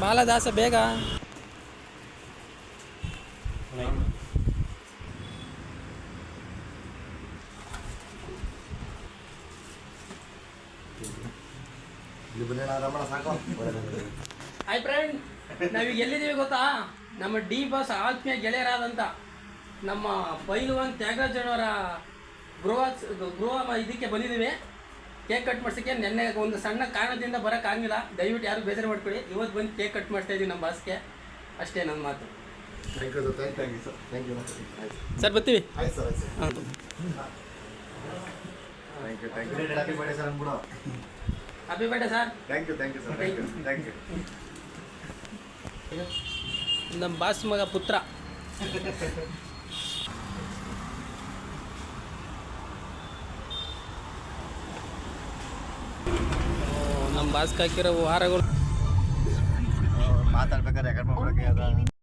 ಬಾಲದಾಸ ಬೇಗ hi friend, ನಾವೀಗ ಎಲ್ಲಿದ್ದೀವಿ ಗೊತ್ತಾ? ನಮ್ಮ ಡಿ ಬಾಸ್ ಆತ್ಮೀಯ ಗೆಳೆಯರಾದಂಥ ನಮ್ಮ ಪೈಲ್ವಾನ್ ತ್ಯಾಗರಾಜನವರ ಗೃಹ ಇದಕ್ಕೆ ಬಂದಿದ್ದೀವಿ. ಕೇಕ್ ಕಟ್ ಮಾಡ್ಸೋಕ್ಕೆ ನೆನ್ನೆ ಒಂದು ಸಣ್ಣ ಕಾರಣದಿಂದ ಬರೋಕ್ಕಾಗಿಲ್ಲ. ದಯವಿಟ್ಟು ಯಾರು ಬೇಜಾರು ಮಾಡ್ಕೊಳ್ಳಿ. ಇವತ್ತು ಬಂದು ಕೇಕ್ ಕಟ್ ಮಾಡ್ತಾ ಇದ್ದೀವಿ ನಮ್ಮ ಬಾಸ್ಗೆ. ಅಷ್ಟೇ ನನ್ನ ಮಾತು. ಸರ್ ಬರ್ತೀವಿ. Happy birthday sir. Thank you sir. ನಮ್ಮ ಬಾಸ್ ಮಗ ಪುತ್ರ. ನಮ್ಮ ಬಾಸ್ಗೆ ಹಾಕಿರೋ ವಾರಗಳು ಮಾತಾಡ್ಬೇಕಾದ್ರೆ ಯಾಕಂದ್ರೆ